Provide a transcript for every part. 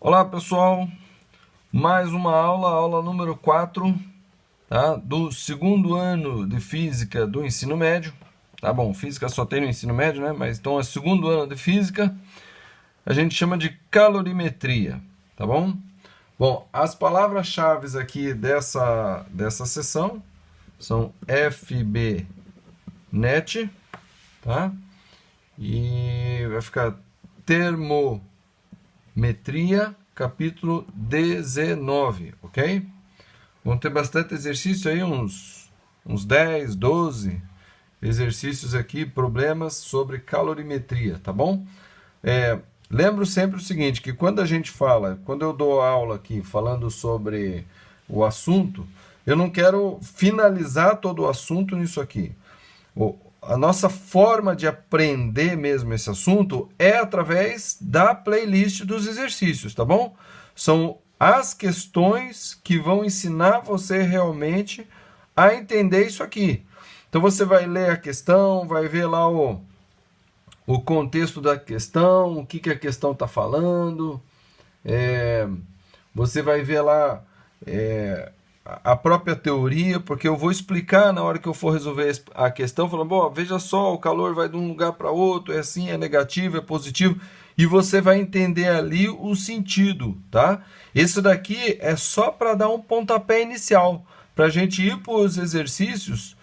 Olá pessoal, mais uma aula, aula número 4, tá? Do segundo ano de Física do ensino médio. Tá bom, Física só tem no ensino médio, né? Mas então é segundo ano de Física, a gente chama de calorimetria, tá bom? Bom, as palavras-chave aqui dessa sessão são FBNet, tá? E vai ficar termometria, capítulo 19, ok? Vão ter bastante exercício aí, uns 10, 12 exercícios aqui, problemas sobre calorimetria, tá bom? Lembro sempre o seguinte, que quando eu dou aula aqui falando sobre o assunto, eu não quero finalizar todo o assunto nisso aqui. A nossa forma de aprender mesmo esse assunto é através da playlist dos exercícios, tá bom? São as questões que vão ensinar você realmente a entender isso aqui. Então você vai ler a questão, vai ver lá o contexto da questão, o que a questão está falando, você vai ver lá a própria teoria, porque eu vou explicar na hora que eu for resolver a questão, falando, bom, veja só, o calor vai de um lugar para outro, é assim, é negativo, é positivo, e você vai entender ali o sentido, tá? Isso daqui é só para dar um pontapé inicial, para a gente ir para os exercícios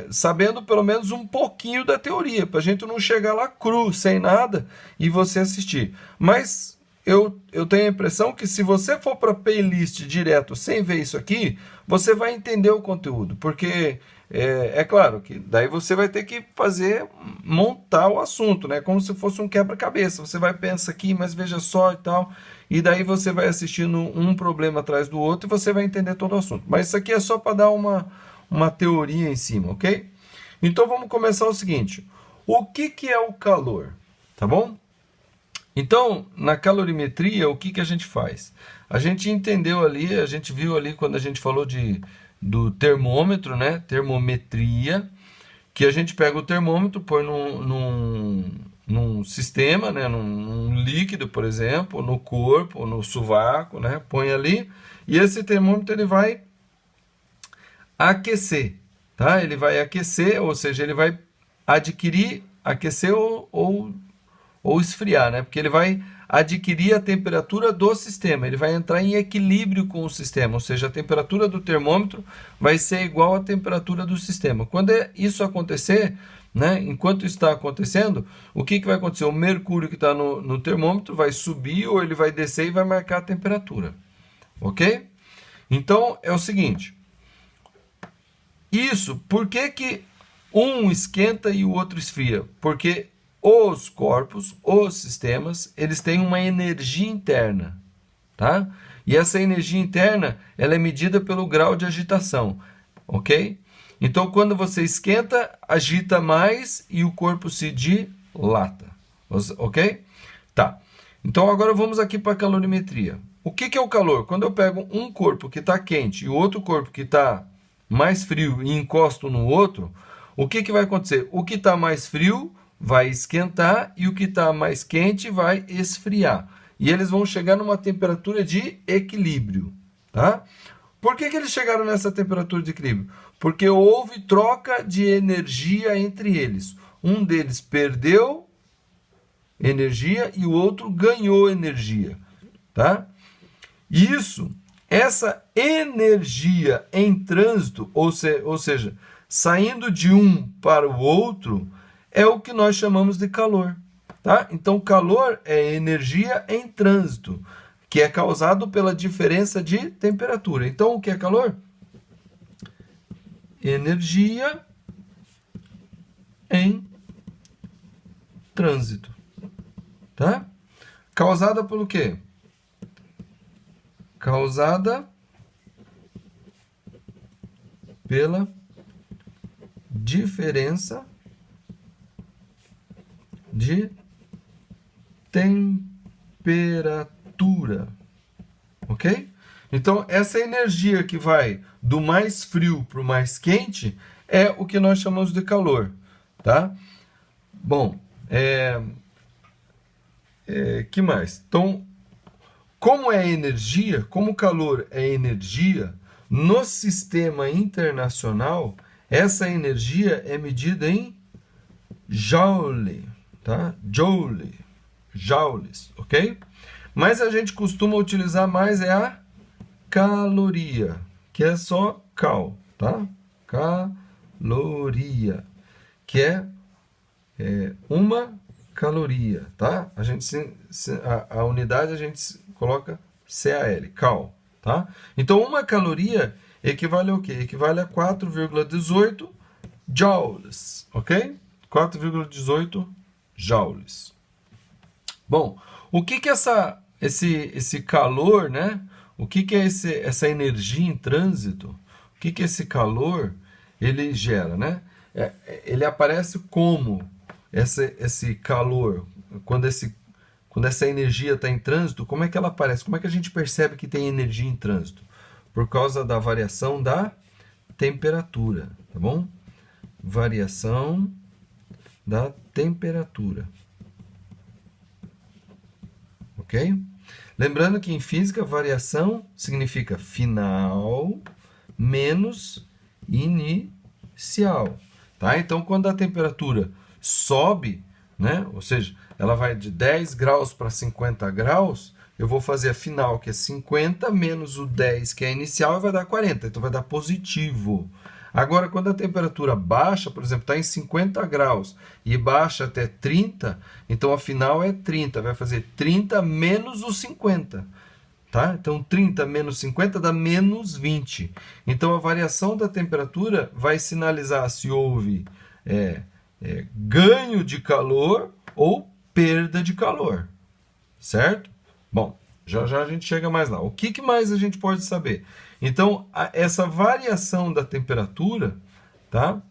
sabendo pelo menos um pouquinho da teoria, para a gente não chegar lá cru, sem nada, e você assistir. Mas eu tenho a impressão que se você for para a playlist direto sem ver isso aqui, você vai entender o conteúdo, porque é claro que daí você vai ter que montar o assunto, né? Como se fosse um quebra-cabeça. Você vai pensar aqui, mas veja só e tal, e daí você vai assistindo um problema atrás do outro e você vai entender todo o assunto. Mas isso aqui é só para dar uma teoria em cima, ok? Então vamos começar o seguinte: o que é o calor? Tá bom? Então, na calorimetria, o que a gente faz? A gente entendeu ali, a gente viu ali quando a gente falou do termômetro, né? Termometria, que a gente pega o termômetro, põe num sistema, né? Num líquido, por exemplo, no corpo, no sovaco, né? Põe ali, e esse termômetro ele vai aquecer, tá? Ele vai aquecer, ou seja, ele vai aquecer ou esfriar, né? Porque ele vai adquirir a temperatura do sistema, ele vai entrar em equilíbrio com o sistema, ou seja, a temperatura do termômetro vai ser igual à temperatura do sistema. Quando isso acontecer, né? Enquanto está acontecendo, o que vai acontecer? O mercúrio que está no termômetro vai subir ou ele vai descer e vai marcar a temperatura, ok? Então é o seguinte. Por que um esquenta e o outro esfria? Porque os corpos, os sistemas, eles têm uma energia interna, tá? E essa energia interna, ela é medida pelo grau de agitação, ok? Então, quando você esquenta, agita mais e o corpo se dilata, ok? Tá. Então, agora vamos aqui para a calorimetria. O que é o calor? Quando eu pego um corpo que está quente e o outro corpo que está mais frio e encosto no outro, o que vai acontecer? O que está mais frio vai esquentar e o que está mais quente vai esfriar. E eles vão chegar numa temperatura de equilíbrio, tá? Por que eles chegaram nessa temperatura de equilíbrio? Porque houve troca de energia entre eles. Um deles perdeu energia e o outro ganhou energia, tá? Essa energia em trânsito, ou seja, saindo de um para o outro, é o que nós chamamos de calor, tá? Então, calor é energia em trânsito, que é causado pela diferença de temperatura. Então, o que é calor? Energia em trânsito, tá? Causada pelo quê? Causada pela diferença de temperatura, ok? Então, essa energia que vai do mais frio para o mais quente é o que nós chamamos de calor, tá? Bom, que mais? Então, Como é energia, como o calor é energia, no sistema internacional, essa energia é medida em joule, tá? Joule, joules, ok? Mas a gente costuma utilizar mais é a caloria, que é só cal, tá? Caloria, que é uma caloria, tá? A unidade a gente coloca cal, tá? Então, uma caloria equivale ao quê? Equivale a 4,18 joules, ok? 4,18 joules. Bom, o que que esse calor, né? O que que é essa energia em trânsito? O que que esse calor ele gera, né? Ele aparece como esse calor, quando essa energia está em trânsito, como é que ela aparece? Como é que a gente percebe que tem energia em trânsito? Por causa da variação da temperatura, tá bom? Variação da temperatura. Ok? Lembrando que em física, variação significa final menos inicial. Tá? Então, quando a temperatura sobe, né? Ou seja, ela vai de 10 graus para 50 graus, eu vou fazer a final, que é 50, menos o 10, que é inicial, e vai dar 40. Então, vai dar positivo. Agora, quando a temperatura baixa, por exemplo, está em 50 graus e baixa até 30, então a final é 30. Vai fazer 30 menos os 50. Tá? Então, 30 menos 50 dá menos 20. Então, a variação da temperatura vai sinalizar se houve ganho de calor ou perda de calor. Certo? Bom, já já a gente chega mais lá. O que mais a gente pode saber? Então, essa variação da temperatura, tá?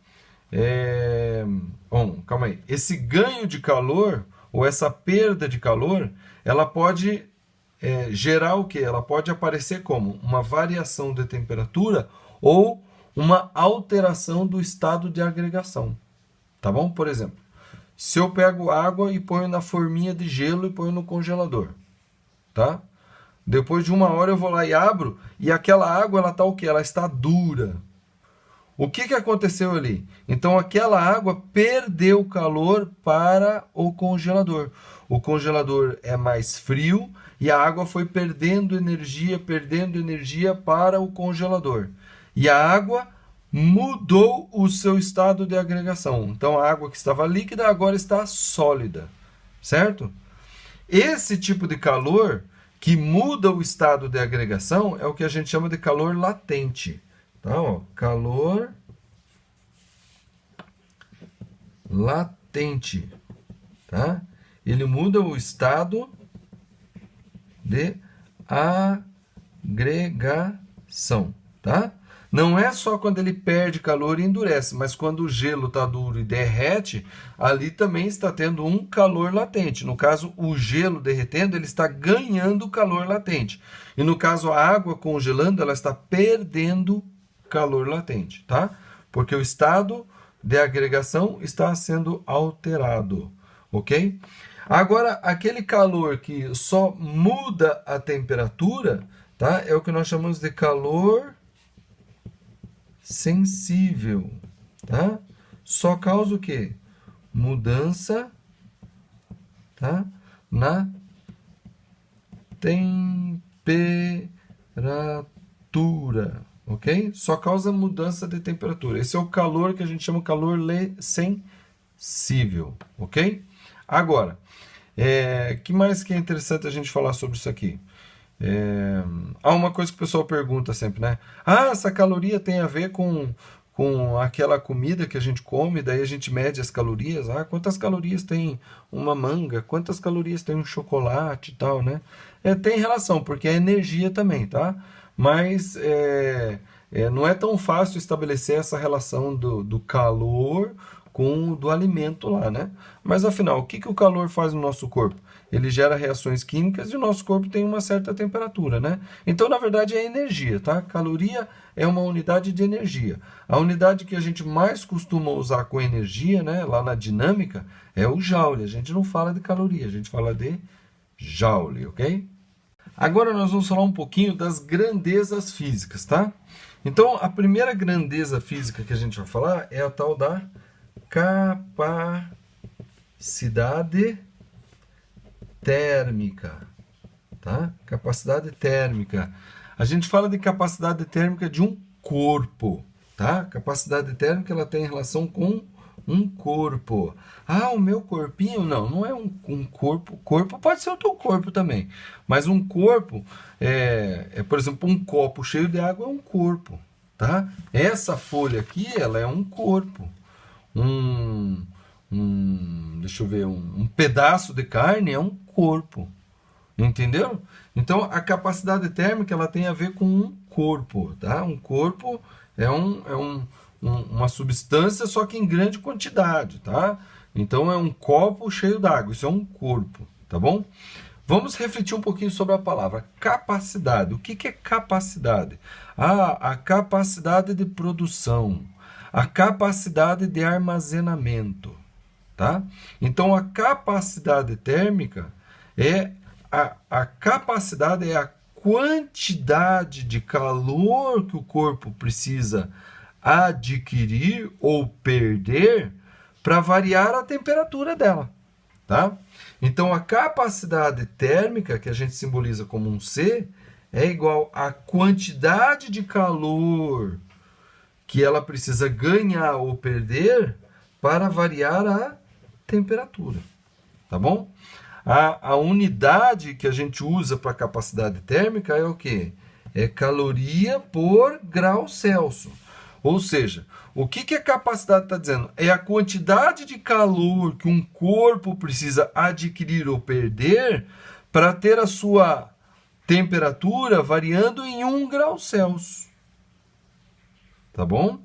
Bom, calma aí. Esse ganho de calor ou essa perda de calor, ela pode gerar o quê? Ela pode aparecer como uma variação de temperatura ou uma alteração do estado de agregação. Tá bom? Por exemplo, se eu pego água e ponho na forminha de gelo e ponho no congelador, tá? Depois de 1 hora eu vou lá e abro e aquela água ela tá o quê? Ela está dura. O que aconteceu ali? Então aquela água perdeu calor para o congelador. O congelador é mais frio e a água foi perdendo energia para o congelador. E a água mudou o seu estado de agregação. Então a água que estava líquida agora está sólida, certo? Esse tipo de calor que muda o estado de agregação é o que a gente chama de calor latente. Tá? Ó, calor latente. Tá? Ele muda o estado de agregação. Tá? Não é só quando ele perde calor e endurece, mas quando o gelo está duro e derrete, ali também está tendo um calor latente. No caso, o gelo derretendo, ele está ganhando calor latente. E no caso, a água congelando, ela está perdendo calor latente, tá? Porque o estado de agregação está sendo alterado, ok? Agora, aquele calor que só muda a temperatura, tá? É o que nós chamamos de calor sensível, tá? Só causa o quê? Mudança, tá? Na temperatura, ok? Só causa mudança de temperatura. Esse é o calor que a gente chama de calor sensível, ok? Agora, que mais que é interessante a gente falar sobre isso aqui? Há uma coisa que o pessoal pergunta sempre, né? Ah, essa caloria tem a ver com aquela comida que a gente come, daí a gente mede as calorias. Ah, quantas calorias tem uma manga? Quantas calorias tem um chocolate e tal, né? Tem relação, porque é energia também, tá? Mas não é tão fácil estabelecer essa relação do calor com o do alimento lá, né? Mas afinal, o que o calor faz no nosso corpo? Ele gera reações químicas e o nosso corpo tem uma certa temperatura, né? Então, na verdade, é energia, tá? Caloria é uma unidade de energia. A unidade que a gente mais costuma usar com energia, né, lá na dinâmica, é o joule. A gente não fala de caloria, a gente fala de joule, ok? Agora nós vamos falar um pouquinho das grandezas físicas, tá? Então, a primeira grandeza física que a gente vai falar é a tal da capacidade térmica, tá? Capacidade térmica. A gente fala de capacidade térmica de um corpo, tá? Capacidade térmica ela tem relação com um corpo. Ah, o meu corpinho? Não, não é um corpo. Corpo pode ser o teu corpo também. Mas um corpo por exemplo, um copo cheio de água é um corpo, tá? Essa folha aqui, ela é um corpo. Deixa eu ver, um pedaço de carne é um corpo. Entendeu? Então, a capacidade térmica ela tem a ver com um corpo, tá? Um corpo é uma substância, só que em grande quantidade, tá? Então, é um copo cheio d'água, isso é um corpo, tá bom? Vamos refletir um pouquinho sobre a palavra capacidade. O que é capacidade? Ah, a capacidade de produção, a capacidade de armazenamento, tá? Então, a capacidade térmica é a capacidade é a quantidade de calor que o corpo precisa adquirir ou perder para variar a temperatura dela, tá? Então, a capacidade térmica, que a gente simboliza como um C, é igual à quantidade de calor que ela precisa ganhar ou perder para variar a temperatura, tá bom? A unidade que a gente usa para capacidade térmica é o quê? É caloria por grau Celsius. Ou seja, o que a capacidade está dizendo? É a quantidade de calor que um corpo precisa adquirir ou perder para ter a sua temperatura variando em 1 grau Celsius. Tá bom?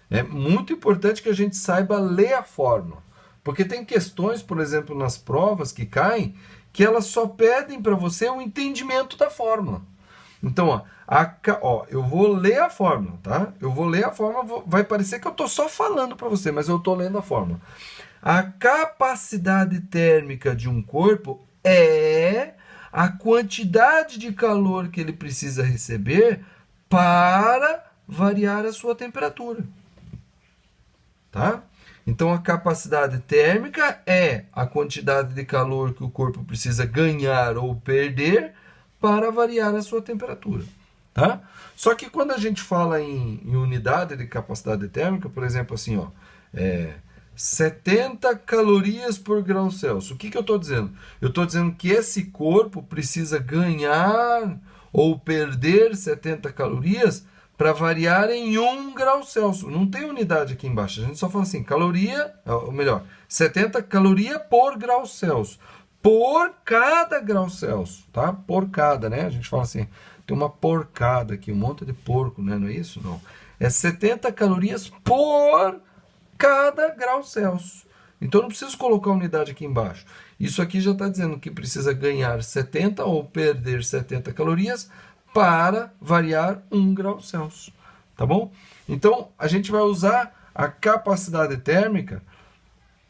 É muito importante que a gente saiba ler a fórmula. Porque tem questões, por exemplo, nas provas que caem, que elas só pedem para você o entendimento da fórmula. Então, eu vou ler a fórmula, tá? Eu vou ler a fórmula, vai parecer que eu estou só falando para você, mas eu estou lendo a fórmula. A capacidade térmica de um corpo é a quantidade de calor que ele precisa receber para variar a sua temperatura. Tá? Então, a capacidade térmica é a quantidade de calor que o corpo precisa ganhar ou perder para variar a sua temperatura. Tá? Só que quando a gente fala em unidade de capacidade térmica, por exemplo, assim, 70 calorias por grau Celsius. O que eu estou dizendo? Eu estou dizendo que esse corpo precisa ganhar ou perder 70 calorias para variar em 1 grau Celsius. Não tem unidade aqui embaixo. A gente só fala assim, caloria, ou melhor, 70 calorias por grau Celsius. Por cada grau Celsius, tá? Por cada, né? A gente fala assim, tem uma porcada aqui, um monte de porco, né? Não é isso? Não. É 70 calorias por cada grau Celsius. Então, não preciso colocar a unidade aqui embaixo. Isso aqui já está dizendo que precisa ganhar 70 ou perder 70 calorias para variar 1 grau Celsius, tá bom? Então, a gente vai usar a capacidade térmica,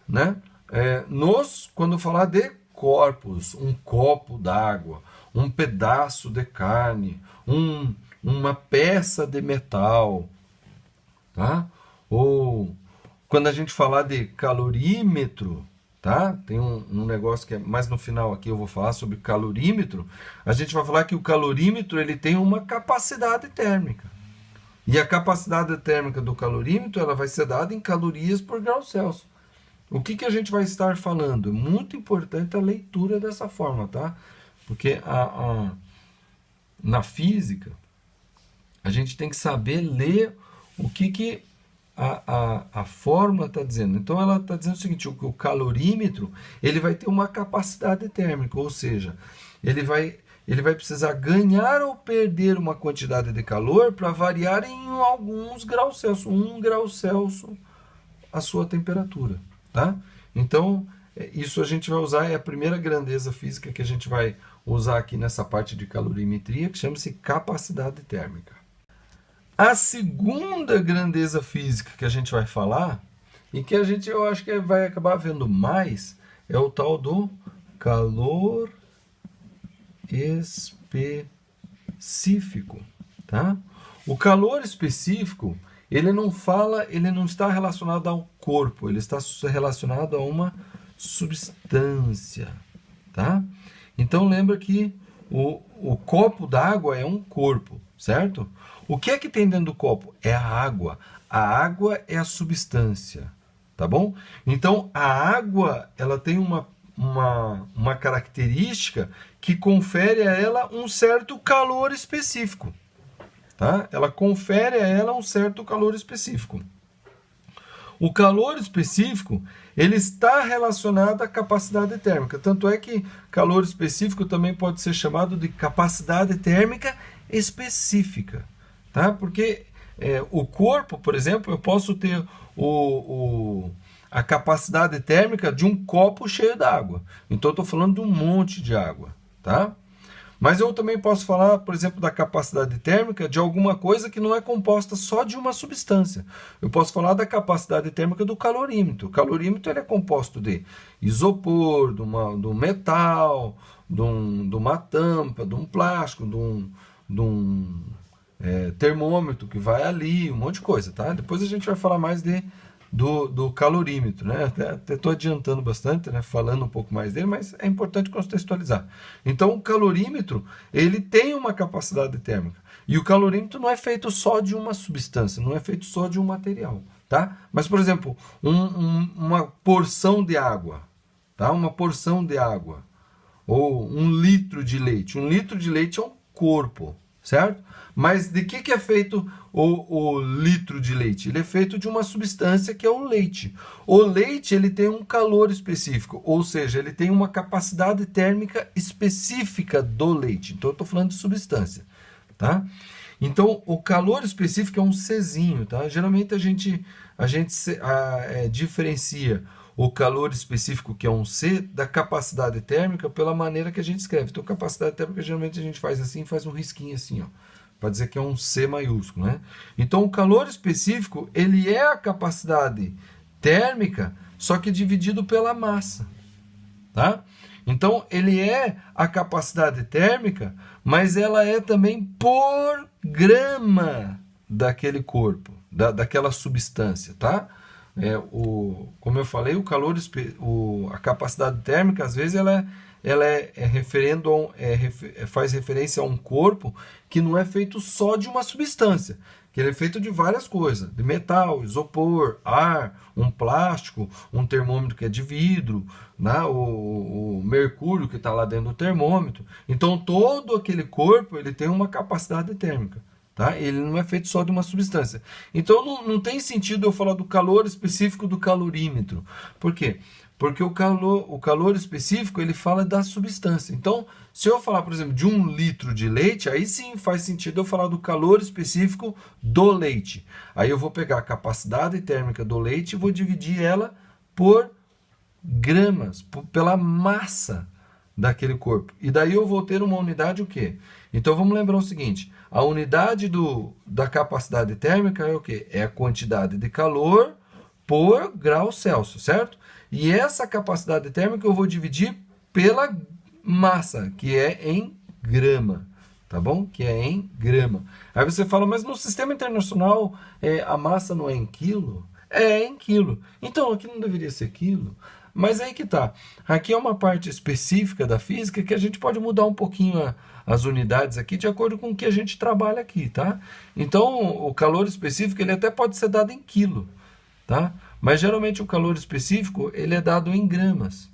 né? Quando falar de corpos, um copo d'água, um pedaço de carne, uma peça de metal, tá? Ou quando a gente falar de calorímetro, tá? Tem um negócio que é mais no final aqui eu vou falar sobre calorímetro. A gente vai falar que o calorímetro ele tem uma capacidade térmica. E a capacidade térmica do calorímetro ela vai ser dada em calorias por grau Celsius. O que a gente vai estar falando? É muito importante a leitura dessa forma, tá? Porque na física a gente tem que saber ler o que a fórmula está dizendo. Então, ela está dizendo o seguinte, o calorímetro ele vai ter uma capacidade térmica, ou seja, ele vai precisar ganhar ou perder uma quantidade de calor para variar em alguns graus Celsius, 1 grau Celsius a sua temperatura. Tá? Então, isso a gente vai usar, é a primeira grandeza física que a gente vai usar aqui nessa parte de calorimetria, que chama-se capacidade térmica. A segunda grandeza física que a gente vai falar, e que eu acho que vai acabar vendo mais, é o tal do calor específico, tá? O calor específico, ele não está relacionado ao corpo, ele está relacionado a uma substância, tá? Então lembra que o copo d'água é um corpo, certo? O que é que tem dentro do copo? É a água. A água é a substância, tá bom? Então a água, ela tem uma característica que confere a ela um certo calor específico, tá? Ela confere a ela um certo calor específico. O calor específico, ele está relacionado à capacidade térmica. Tanto é que calor específico também pode ser chamado de capacidade térmica específica, tá? Porque o corpo, por exemplo, eu posso ter a capacidade térmica de um copo cheio d'água. Então, eu estou falando de um monte de água, tá? Mas eu também posso falar, por exemplo, da capacidade térmica de alguma coisa que não é composta só de uma substância. Eu posso falar da capacidade térmica do calorímetro. O calorímetro ele é composto de isopor, de um metal, de uma tampa, de um plástico, de um termômetro que vai ali, um monte de coisa, tá? Depois a gente vai falar mais do calorímetro, né? Até estou adiantando bastante, né? Falando um pouco mais dele, mas é importante contextualizar. Então, o calorímetro, ele tem uma capacidade térmica. E o calorímetro não é feito só de uma substância, não é feito só de um material, tá? Mas, por exemplo, uma porção de água, tá? Uma porção de água, ou 1 litro de leite. 1 litro de leite é um corpo, certo? Mas de que é feito o litro de leite? Ele é feito de uma substância que é o leite. O leite ele tem um calor específico, ou seja, ele tem uma capacidade térmica específica do leite. Então eu estou falando de substância, tá? Então o calor específico é um Czinho, tá? Geralmente a gente diferencia o calor específico, que é um C, da capacidade térmica pela maneira que a gente escreve. Então, capacidade térmica, geralmente a gente faz assim, faz um risquinho assim, ó, para dizer que é um C maiúsculo, né? Então, o calor específico, ele é a capacidade térmica, só que dividido pela massa, tá? Então, ele é a capacidade térmica, mas ela é também por grama daquele corpo, daquela substância, tá? Como eu falei, o calor, a capacidade térmica, às vezes, faz referência a um corpo que não é feito só de uma substância, que ele é feito de várias coisas, de metal, isopor, ar, um plástico, um termômetro que é de vidro, né? o mercúrio que está lá dentro do termômetro. Então, todo aquele corpo ele tem uma capacidade térmica. Tá? Ele não é feito só de uma substância. Então não tem sentido eu falar do calor específico do calorímetro. Por quê? Porque o calor específico ele fala da substância. Então, se eu falar, por exemplo, de 1 litro de leite, aí sim faz sentido eu falar do calor específico do leite. Aí eu vou pegar a capacidade térmica do leite e vou dividir ela por gramas, pela massa daquele corpo. E daí eu vou ter uma unidade o quê? Então vamos lembrar o seguinte, a unidade da capacidade térmica é o quê? É a quantidade de calor por grau Celsius, certo? E essa capacidade térmica eu vou dividir pela massa, que é em grama, tá bom? Que é em grama. Aí você fala, mas no sistema internacional a massa não é em quilo? É em quilo. Então aqui não deveria ser quilo? Mas aí que tá. Aqui é uma parte específica da física que a gente pode mudar um pouquinho as unidades aqui de acordo com o que a gente trabalha aqui, tá? Então, o calor específico ele até pode ser dado em quilo, tá? Mas geralmente o calor específico ele é dado em gramas.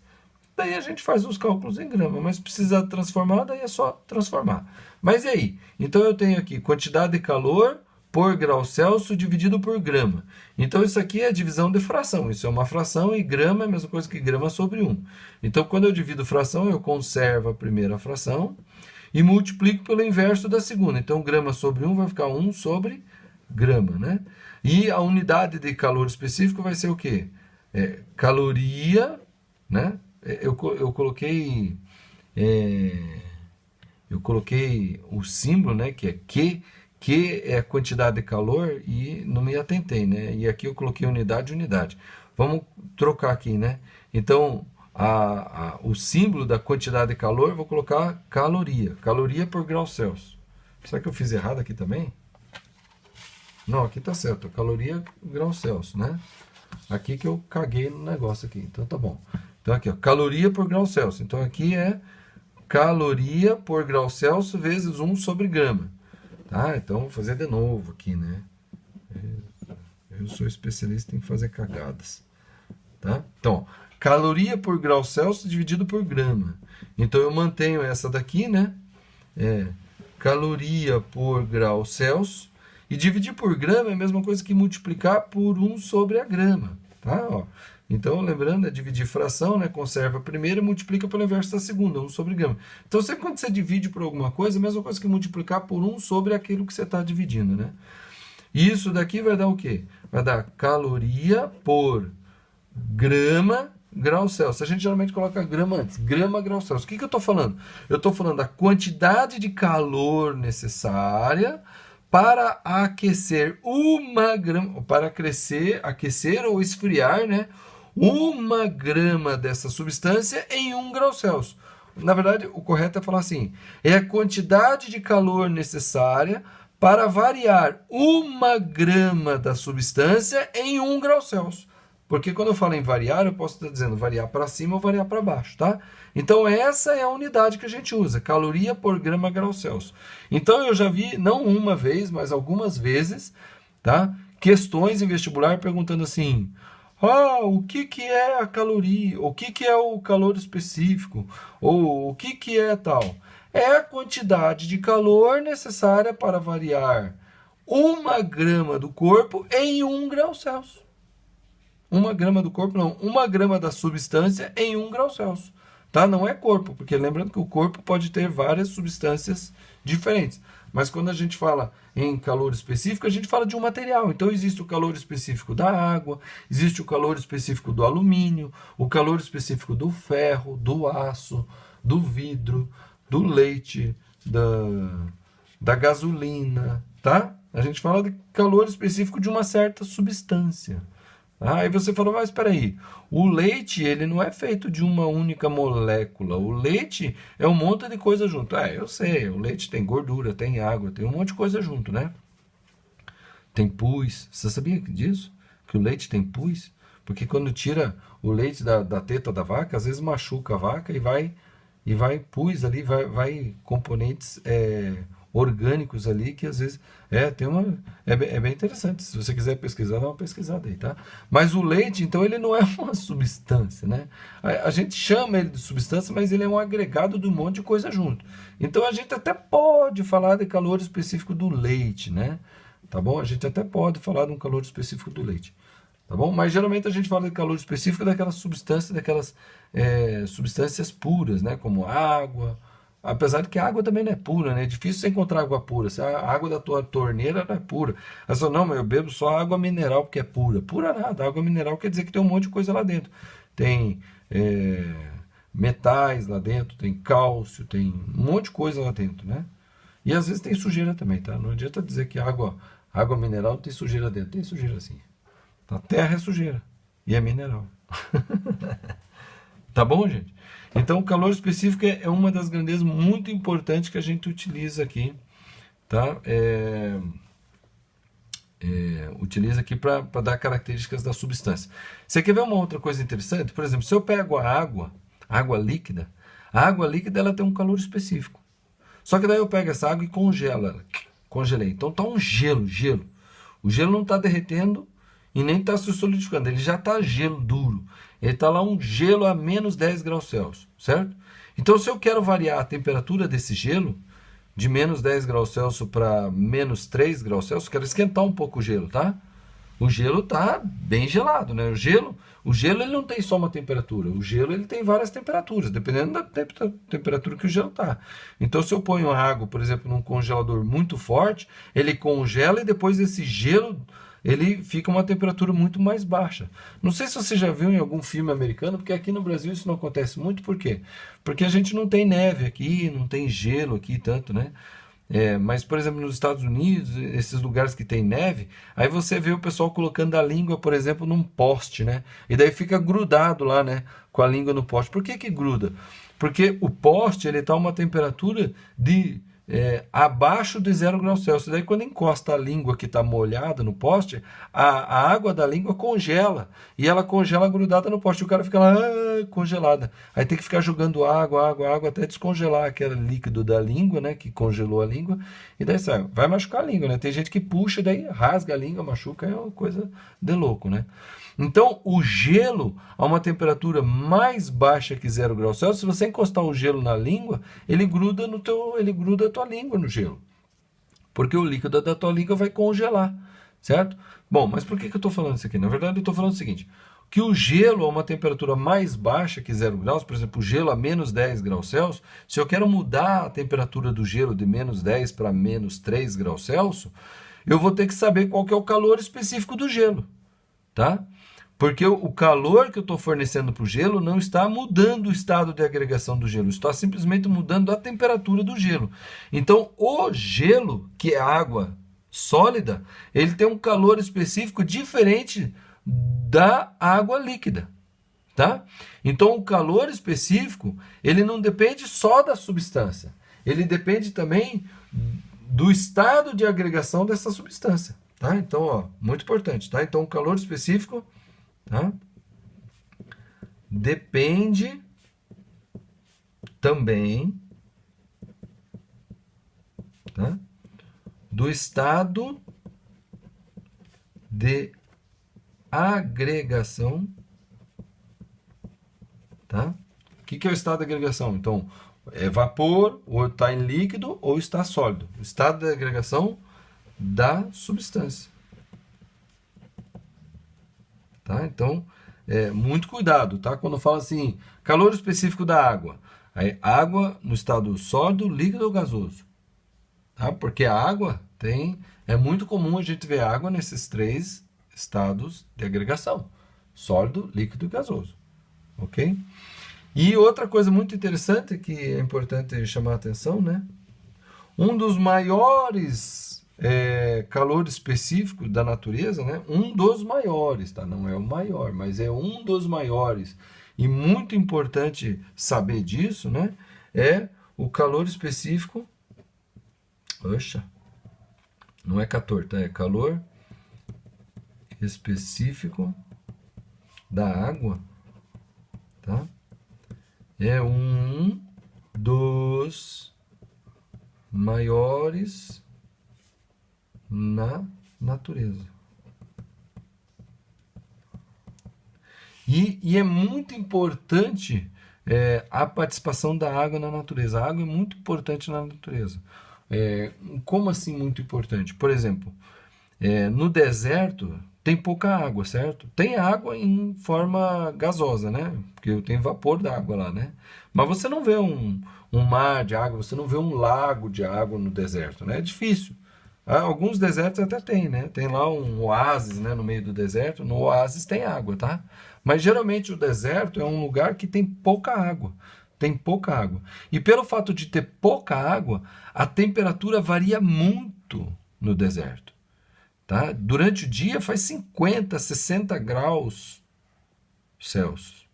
Daí a gente faz os cálculos em grama, mas precisa transformar, daí é só transformar. Mas e aí? Então eu tenho aqui quantidade de calor por grau Celsius dividido por grama. Então isso aqui é divisão de fração. Isso é uma fração e grama é a mesma coisa que grama sobre 1. Então quando eu divido fração, eu conservo a primeira fração e multiplico pelo inverso da segunda. Então grama sobre 1 vai ficar 1 sobre grama, né? E a unidade de calor específico vai ser o quê? Caloria, né? Eu coloquei o símbolo, né, que é Q, que é a quantidade de calor e não me atentei, né? E aqui eu coloquei unidade. Vamos trocar aqui, né? Então, o símbolo da quantidade de calor, eu vou colocar caloria. Caloria por grau Celsius. Será que eu fiz errado aqui também? Não, aqui tá certo. Caloria por grau Celsius, né? Aqui que eu caguei no negócio aqui. Então tá bom. Então aqui, ó, caloria por grau Celsius. Então aqui é caloria por grau Celsius vezes 1 sobre grama. Tá? Então vou fazer de novo aqui, né? Eu sou especialista em fazer cagadas. Tá? Então, caloria por grau Celsius dividido por grama. Então eu mantenho essa daqui, né? Caloria por grau Celsius. E dividir por grama é a mesma coisa que multiplicar por 1 sobre a grama. Tá? Ó. Então, lembrando, é dividir fração, né? Conserva a primeira e multiplica pelo inverso da segunda, 1 sobre grama. Então, sempre quando você divide por alguma coisa, é a mesma coisa que multiplicar por 1 sobre aquilo que você está dividindo, né? E isso daqui vai dar o quê? Vai dar caloria por grama grau Celsius. A gente geralmente coloca grama antes. Grama grau Celsius. O que eu estou falando? Eu estou falando da quantidade de calor necessária para aquecer uma grama, para aquecer ou esfriar, né? 1 grama dessa substância em 1 grau Celsius. Na verdade, o correto é falar assim: é a quantidade de calor necessária para variar 1 grama da substância em 1 grau Celsius. Porque quando eu falo em variar, eu posso estar dizendo variar para cima ou variar para baixo, tá? Então essa é a unidade que a gente usa, caloria por grama grau Celsius. Então eu já vi, não uma vez, mas algumas vezes, tá? Questões em vestibular perguntando assim: o que é a caloria? O que é o calor específico? Ou o que é tal? É a quantidade de calor necessária para variar 1 grama do corpo em 1 grau Celsius. 1 grama do corpo, não. 1 grama da substância em 1 grau Celsius. Tá? Não é corpo, porque lembrando que o corpo pode ter várias substâncias diferentes. Mas quando a gente fala em calor específico, a gente fala de um material. Então existe o calor específico da água, existe o calor específico do alumínio, o calor específico do ferro, do aço, do vidro, do leite, da gasolina, tá? A gente fala de calor específico de uma certa substância. Aí você falou, mas espera aí, o leite ele não é feito de uma única molécula, o leite é um monte de coisa junto. Eu sei, o leite tem gordura, tem água, tem um monte de coisa junto, né? Tem pus, você sabia disso? Que o leite tem pus? Porque quando tira o leite da teta da vaca, às vezes machuca a vaca e vai pus ali, vai componentes orgânicos ali que às vezes é bem interessante. Se você quiser pesquisar, dá uma pesquisada aí, tá? Mas o leite, então, ele não é uma substância, né? A gente chama ele de substância, mas ele é um agregado de um monte de coisa junto. Então a gente até pode falar de calor específico do leite, né? Tá bom? A gente até pode falar de um calor específico do leite. Tá bom? Mas geralmente a gente fala de calor específico daquelas substâncias puras, né? Como água. Apesar de que a água também não é pura, né? É difícil você encontrar água pura. Se a água da tua torneira não é pura. Aí você fala, não, mas eu bebo só água mineral porque é pura. Pura nada. Água mineral quer dizer que tem um monte de coisa lá dentro. Tem metais lá dentro, tem cálcio, tem um monte de coisa lá dentro, né? E às vezes tem sujeira também, tá? Não adianta dizer que água mineral não tem sujeira dentro. Tem sujeira sim. A terra é sujeira. E é mineral. Tá bom, gente? Então, o calor específico é uma das grandezas muito importantes que a gente utiliza aqui, tá? Utiliza aqui para dar características da substância. Você quer ver uma outra coisa interessante? Por exemplo, se eu pego a água líquida, ela tem um calor específico. Só que daí eu pego essa água e congelo ela. Congelei. Então tá um gelo. O gelo não está derretendo e nem está se solidificando. Ele já está gelo duro. Ele está lá um gelo a menos 10 graus Celsius, certo? Então, se eu quero variar a temperatura desse gelo, de menos 10 graus Celsius para menos 3 graus Celsius, eu quero esquentar um pouco o gelo, tá? O gelo está bem gelado, né? O gelo ele não tem só uma temperatura. O gelo ele tem várias temperaturas, dependendo da temperatura que o gelo está. Então, se eu ponho a água, por exemplo, num congelador muito forte, ele congela e depois esse gelo ele fica uma temperatura muito mais baixa. Não sei se você já viu em algum filme americano, porque aqui no Brasil isso não acontece muito. Por quê? Porque a gente não tem neve aqui, não tem gelo aqui tanto, né? Mas, por exemplo, nos Estados Unidos, esses lugares que tem neve, aí você vê o pessoal colocando a língua, por exemplo, num poste, né? E daí fica grudado lá, né? Com a língua no poste. Por que que gruda? Porque o poste, ele está a uma temperatura de abaixo de 0 graus Celsius. Daí quando encosta a língua que está molhada no poste, a água da língua congela. E ela congela grudada no poste. O cara fica lá, congelada. Aí tem que ficar jogando água, água, água, até descongelar aquele líquido da língua, né? Que congelou a língua. E daí sabe, vai machucar a língua, né? Tem gente que puxa, daí rasga a língua, machuca, é uma coisa de louco, né? Então, o gelo, a uma temperatura mais baixa que 0 graus Celsius, se você encostar o gelo na língua, ele gruda a tua língua no gelo, porque o líquido da tua língua vai congelar, certo? Bom, mas por que eu estou falando isso aqui? Na verdade, eu estou falando o seguinte, que o gelo a uma temperatura mais baixa que 0 graus, por exemplo, o gelo a menos 10 graus Celsius, se eu quero mudar a temperatura do gelo de menos 10 para menos 3 graus Celsius, eu vou ter que saber qual que é o calor específico do gelo, tá? Porque o calor que eu estou fornecendo para o gelo não está mudando o estado de agregação do gelo, está simplesmente mudando a temperatura do gelo. Então, o gelo, que é água sólida, ele tem um calor específico diferente da água líquida, tá? Então, o calor específico, ele não depende só da substância, ele depende também do estado de agregação dessa substância, tá? Então, ó, muito importante, tá? Então, o calor específico, tá? Depende também, tá? Do estado de agregação, tá? O que é o estado de agregação? Então, é vapor, ou está em líquido, ou está sólido. O estado de agregação da substância. Tá? Então, muito cuidado, tá? Quando fala assim, calor específico da água. Aí, água no estado sólido, líquido ou gasoso. Tá? Porque a água é muito comum a gente ver água nesses 3 estados de agregação. Sólido, líquido e gasoso. Ok? E outra coisa muito interessante que é importante chamar a atenção, né? Um dos maiores calor específico da natureza, né? Um dos maiores, tá? Não é o maior, mas é um dos maiores. E muito importante saber disso, né? É o calor específico. Oxa, não é 14, tá? É calor específico da água, tá? É um dos maiores na natureza. E é muito importante a participação da água na natureza. A água é muito importante na natureza. Como assim muito importante? Por exemplo, no deserto tem pouca água, certo? Tem água em forma gasosa, né? Porque tem vapor da água lá, né? Mas você não vê um mar de água, você não vê um lago de água no deserto, né? É difícil. Alguns desertos até tem, né? Tem lá um oásis, né, no meio do deserto. No oásis tem água, tá? Mas geralmente o deserto é um lugar que tem pouca água. Tem pouca água. E pelo fato de ter pouca água, a temperatura varia muito no deserto. Tá? Durante o dia faz 50, 60 graus Celsius,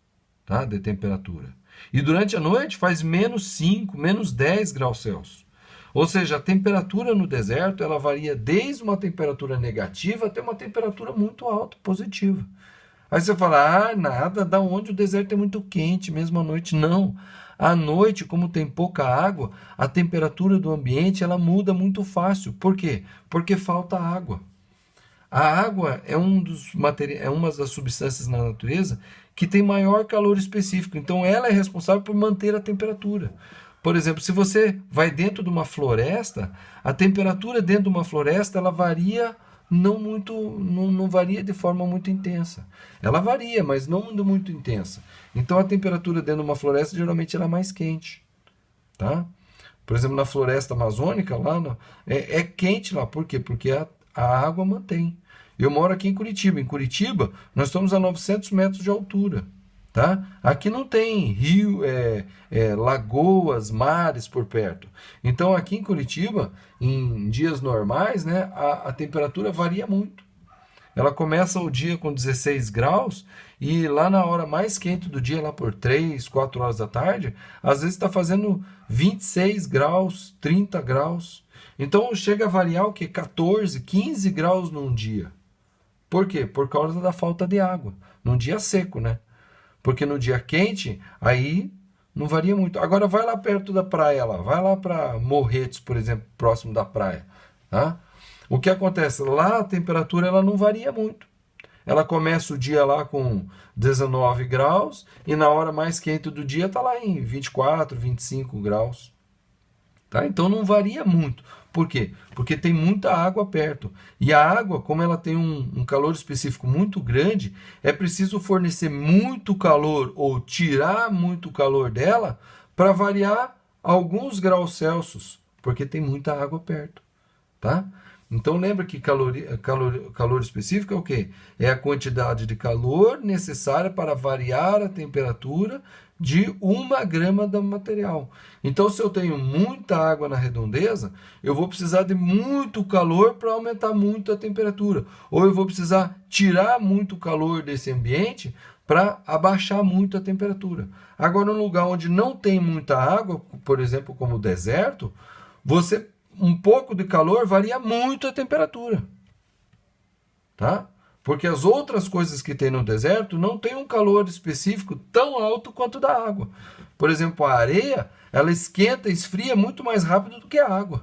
tá? De temperatura. E durante a noite faz menos 5, menos 10 graus Celsius. Ou seja, a temperatura no deserto ela varia desde uma temperatura negativa até uma temperatura muito alta, positiva. Aí você fala, nada, da onde o deserto é muito quente, mesmo à noite. Não. À noite, como tem pouca água, a temperatura do ambiente ela muda muito fácil. Por quê? Porque falta água. A água é uma das substâncias na natureza que tem maior calor específico. Então, ela é responsável por manter a temperatura. Por exemplo, se você vai dentro de uma floresta, a temperatura dentro de uma floresta ela varia não varia de forma muito intensa. Ela varia, mas não muito intensa. Então, a temperatura dentro de uma floresta geralmente ela é mais quente, tá? Por exemplo, na floresta amazônica lá é quente lá. Por quê? Porque a água mantém. Eu moro aqui em Curitiba. Em Curitiba, nós estamos a 900 metros de altura. tá? Aqui não tem rio, lagoas, mares por perto. Então aqui em Curitiba, em dias normais, né, a temperatura varia muito. Ela começa o dia com 16 graus e lá na hora mais quente do dia, lá por 3, 4 horas da tarde, às vezes está fazendo 26 graus, 30 graus. Então chega a variar o que? 14, 15 graus num dia. Por quê? Por causa da falta de água. Num dia seco, né? Porque no dia quente, aí não varia muito. Agora vai lá perto da praia lá, vai lá para Morretes, por exemplo, próximo da praia, tá? O que acontece? Lá a temperatura ela não varia muito. Ela começa o dia lá com 19 graus e na hora mais quente do dia está lá em 24, 25 graus. Tá? Então não varia muito. Por quê? Porque tem muita água perto. E a água, como ela tem um calor específico muito grande, é preciso fornecer muito calor ou tirar muito calor dela para variar alguns graus Celsius, porque tem muita água perto. Tá? Então lembra que calor específico é o quê? É a quantidade de calor necessária para variar a temperatura de 1 grama do material. Então, se eu tenho muita água na redondeza, eu vou precisar de muito calor para aumentar muito a temperatura. Ou eu vou precisar tirar muito calor desse ambiente para abaixar muito a temperatura. Agora, num lugar onde não tem muita água, por exemplo, como o deserto, um pouco de calor varia muito a temperatura. Tá? Porque as outras coisas que tem no deserto não tem um calor específico tão alto quanto da água. Por exemplo, a areia, ela esquenta e esfria muito mais rápido do que a água.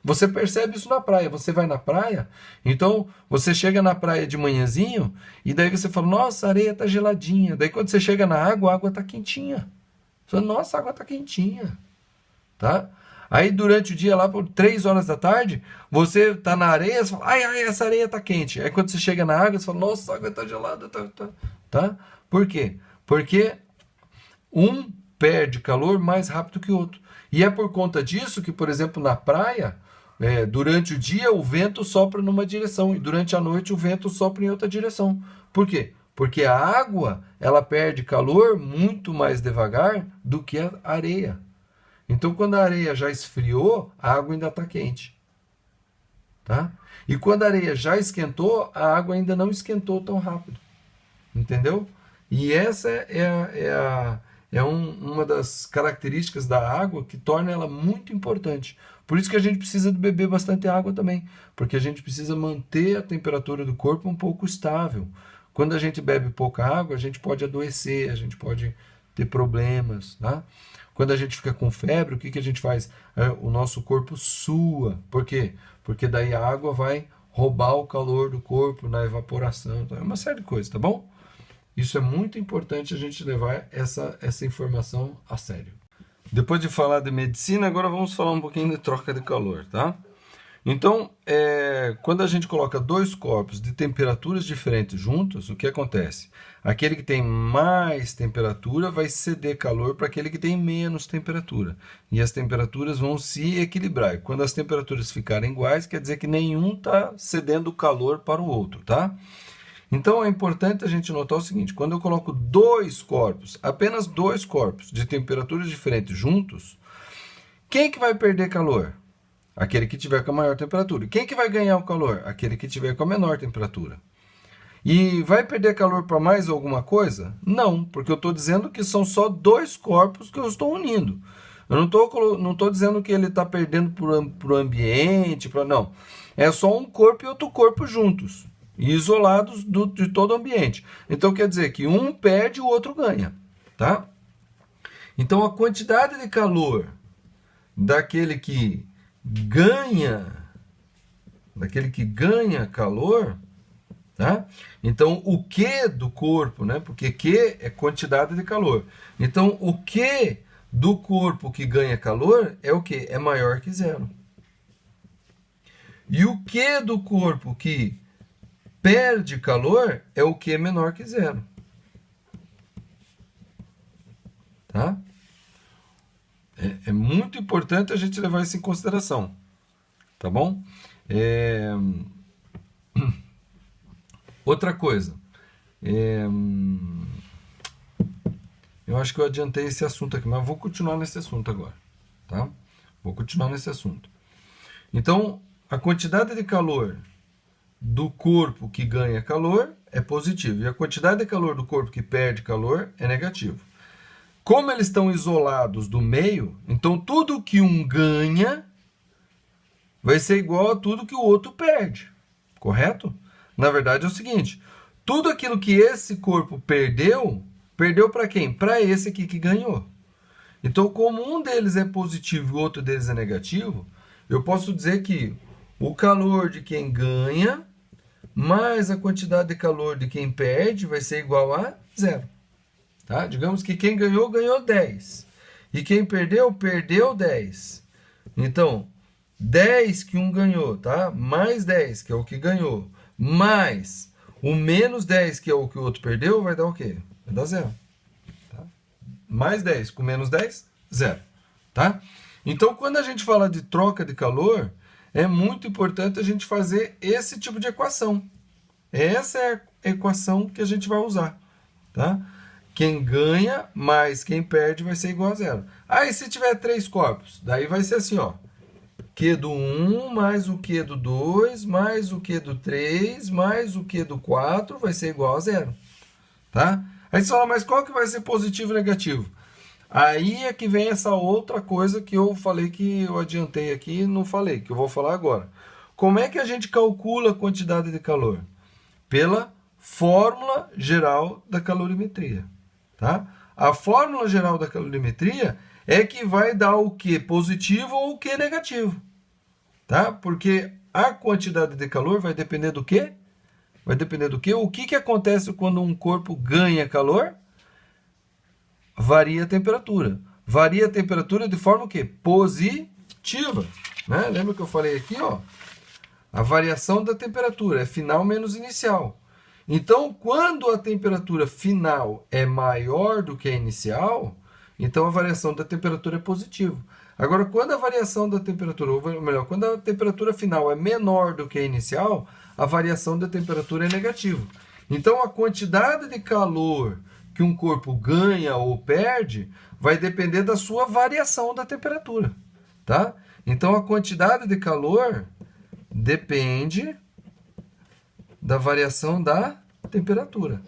Você percebe isso na praia. Você vai na praia, então você chega na praia de manhãzinho e daí você fala, nossa, a areia tá geladinha. Daí quando você chega na água, a água tá quentinha. Você fala, nossa, a água tá quentinha. Tá? Aí durante o dia, lá por 3 horas da tarde, você tá na areia, você fala, ai, essa areia tá quente. Aí quando você chega na água, você fala, nossa, a água tá gelada, tá? Por quê? Porque um perde calor mais rápido que o outro. E é por conta disso que, por exemplo, na praia, durante o dia o vento sopra numa direção e durante a noite o vento sopra em outra direção. Por quê? Porque a água, ela perde calor muito mais devagar do que a areia. Então, quando a areia já esfriou, a água ainda está quente. Tá? E quando a areia já esquentou, a água ainda não esquentou tão rápido. Entendeu? E essa uma das características da água que torna ela muito importante. Por isso que a gente precisa de beber bastante água também. Porque a gente precisa manter a temperatura do corpo um pouco estável. Quando a gente bebe pouca água, a gente pode adoecer, a gente pode ter problemas, tá? Quando a gente fica com febre, o que a gente faz? O nosso corpo sua. Por quê? Porque daí a água vai roubar o calor do corpo na evaporação. Então, é uma série de coisas, tá bom? Isso é muito importante a gente levar essa informação a sério. Depois de falar de medicina, agora vamos falar um pouquinho de troca de calor, tá? Então, quando a gente coloca dois corpos de temperaturas diferentes juntos, o que acontece? Aquele que tem mais temperatura vai ceder calor para aquele que tem menos temperatura. E as temperaturas vão se equilibrar. E quando as temperaturas ficarem iguais, quer dizer que nenhum está cedendo calor para o outro, tá? Então é importante a gente notar o seguinte: quando eu coloco dois corpos, apenas dois corpos de temperaturas diferentes juntos, quem que vai perder calor? Aquele que tiver com a maior temperatura. Quem que vai ganhar o calor? Aquele que tiver com a menor temperatura. E vai perder calor para mais alguma coisa? Não, porque eu estou dizendo que são só dois corpos que eu estou unindo. Eu não estou dizendo que ele está perdendo para o ambiente, não. É só um corpo e outro corpo juntos, e isolados de todo o ambiente. Então quer dizer que um perde e o outro ganha. Tá? Então a quantidade de calor daquele que ganha calor, tá? Então o Q do corpo, né? Porque Q é quantidade de calor. Então o Q do corpo que ganha calor é o quê? É maior que zero. E o Q do corpo que perde calor é o Q menor que zero. Tá? É muito importante a gente levar isso em consideração. Tá bom? Outra coisa. Eu acho que eu adiantei esse assunto aqui, mas vou continuar nesse assunto agora, tá? Vou continuar nesse assunto. Então, a quantidade de calor do corpo que ganha calor é positivo, e a quantidade de calor do corpo que perde calor é negativo. Como eles estão isolados do meio, então tudo que um ganha vai ser igual a tudo que o outro perde, correto? Na verdade é o seguinte, tudo aquilo que esse corpo perdeu, perdeu para quem? Para esse aqui que ganhou. Então, como um deles é positivo e o outro deles é negativo, eu posso dizer que o calor de quem ganha mais a quantidade de calor de quem perde vai ser igual a zero. Tá? Digamos que quem ganhou, ganhou 10. E quem perdeu, perdeu 10. Então, 10 que um ganhou, tá? Mais 10, que é o que ganhou, mais o menos 10, que é o que o outro perdeu, vai dar o quê? Vai dar zero. Tá? Mais 10 com menos 10, zero. Tá? Então, quando a gente fala de troca de calor, é muito importante a gente fazer esse tipo de equação. Essa é a equação que a gente vai usar. Tá? Quem ganha mais quem perde vai ser igual a zero. Aí, se tiver 3 corpos, daí vai ser assim, ó. Q do 1 mais o Q do 2 mais o Q do 3 mais o Q do 4 vai ser igual a zero. Tá? Aí você fala, mas qual que vai ser positivo e negativo? Aí é que vem essa outra coisa que eu falei que eu adiantei aqui e não falei, que eu vou falar agora. Como é que a gente calcula a quantidade de calor? Pela fórmula geral da calorimetria. Tá? A fórmula geral da calorimetria é que vai dar o Q positivo ou o Q negativo. Tá? Porque a quantidade de calor vai depender do quê? Vai depender do quê? O que acontece quando um corpo ganha calor? Varia a temperatura. Varia a temperatura de forma o quê? Positiva. Né? Lembra que eu falei aqui, ó? A variação da temperatura é final menos inicial. Então, quando a temperatura final é maior do que a inicial, então a variação da temperatura é positiva. Agora, quando a variação da temperatura, ou melhor, quando a temperatura final é menor do que a inicial, a variação da temperatura é negativa. Então, a quantidade de calor que um corpo ganha ou perde vai depender da sua variação da temperatura, tá? Então, a quantidade de calor depende da variação da temperatura,